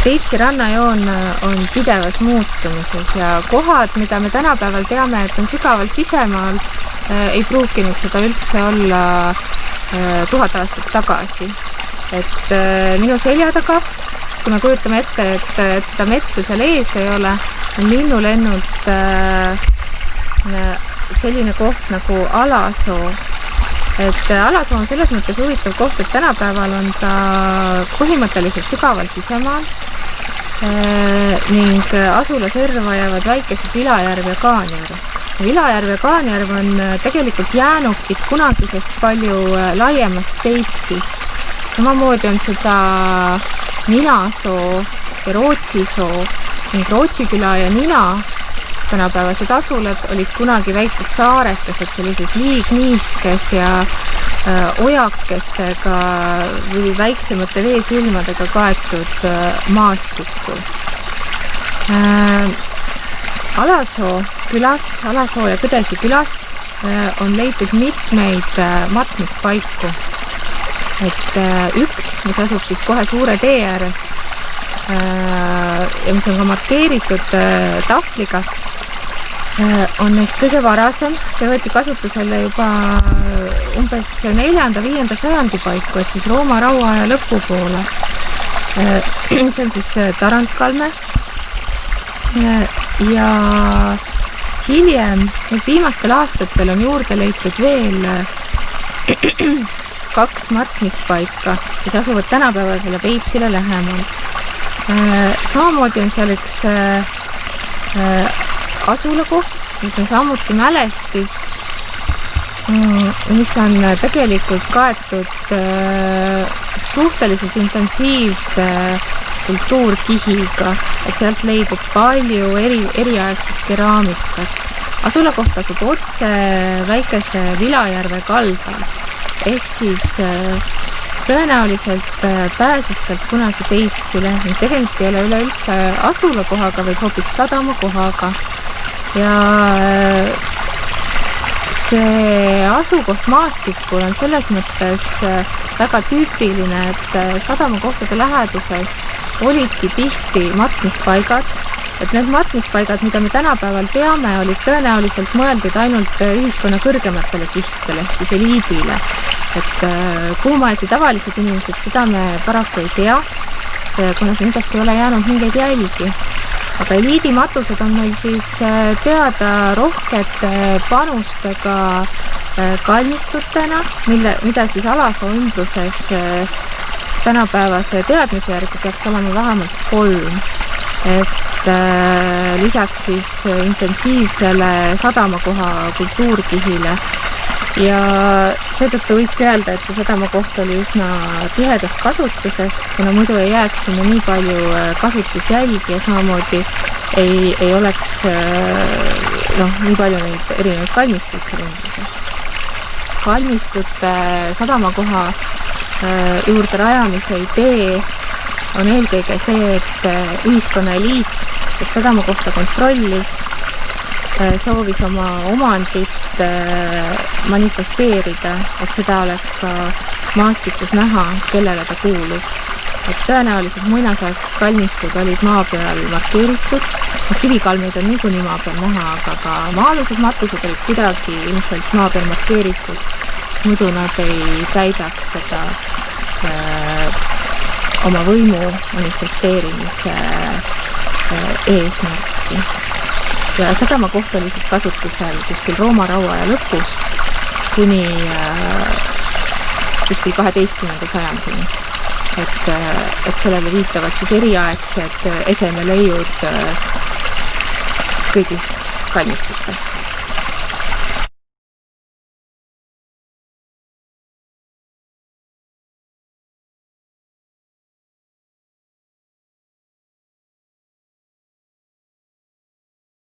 Peipsi rannajoon on pidevas muutumises ja kohad, mida me tänapäeval teame, et on sügaval sisemaal, ei pruukinud seda üldse olla 1000 aastat tagasi. Et minu selja taga, kui me kujutame ette, et seda metsa seal ees ei ole, on linnulennult selline koht nagu Alasoo. Et Alasoo on selles mõttes huvitav koht, et tänapäeval on ta põhimõtteliselt sügaval sisemaal ning asula serva jäävad väikesed Vilajärv ja Kaanjärv. Vilajärv ja Kaanjärv on tegelikult jäänukid kunagisest palju laiemast Peipsist. Samamoodi on seda Ninasoo ja Rootsisoo ning Rootsiküla ja Nina tänapäevased asulad olid kunagi väiksed saarekesed sellises liigniiskes ja ojakestega või väiksemate veesilmadega kaetud maastikus. Alasoo külast, Alasoo ja Kõdesi külast on leitud mitmeid matmispaiku. Et üks, mis asub siis kohe suure tee ääres ja mis on ka markeeritud tahvliga, on neist kõige varasem. See võeti kasutusele juba umbes 4.–5. sajandi paiku, et siis Rooma rauaaja lõpupoole. See on siis Tarandkalme ja hiljem, viimastel aastatel on juurde leitud veel 2 matmispaika, mis asuvad tänapäevasele Peipsile lähemal. Samamoodi on seal üks asulakoht, mis on samuti mälestis, mis on tegelikult kaetud suhteliselt intensiivse kultuurkihiga, et sealt leidub palju eriaegset keraamikat. Asulakoht asub otse väikese Vilajärve kaldal, ehk siis tõenäoliselt pääses sealt kunagi Peipsile. Tegemist ei ole üleüldse asulakohaga, vaid hoopis sadamakohaga. Ja see asukoht maastikul on selles mõttes väga tüüpiline, et sadamakohtade läheduses olidki tihti matmispaigad. Et need matmispaigad, mida me tänapäeval teame, olid tõenäoliselt mõeldud ainult ühiskonna kõrgematele kihtidele, siis eliidile. Et kuhu maeti tavalised inimesed, seda me paraku ei tea, kuna nendest ei ole jäänud mingeid jälgi. Aga eliidimatused on meil siis teada rohkete panustega kalmistutena, mida siis Alasoo ümbruses tänapäevase teadmise järgi peaks olema vähemalt 3. Et lisaks siis intensiivsele sadamakoha kultuurkihile. Ja seetõttu võibki öelda, et see sadamakoht oli üsna tihedas kasutuses, kuna muidu ei jääks sinna nii palju kasutusjälgi ja samamoodi ei oleks nii palju neid erinevaid kalmistuid seal ümbruses. Kalmistute sadamakoha juurde rajamise idee on eelkõige see, et ühiskonna eliit, kes sadamakohta kontrollis, soovis oma omandit manifesteerida, et seda oleks ka maastikus näha, kellele ta kuulub. Et tõenäoliselt muinasaegsed kalmistud olid maa peal markeeritud. Kivikalmeid on niikuinii maa peal näha, aga ka maa-alused matused olid kuidagi ilmselt maa peal markeeritud, sest muidu nad ei täidaks seda oma võimu manifesteerimise eesmärki. Ja sadamakoht oli siis kasutusel kuskil Rooma rauaaja lõpust kuni kuskil 12. sajandini. Et sellele viitavad siis eriaegsed esemeleiud kõigist kalmistutest.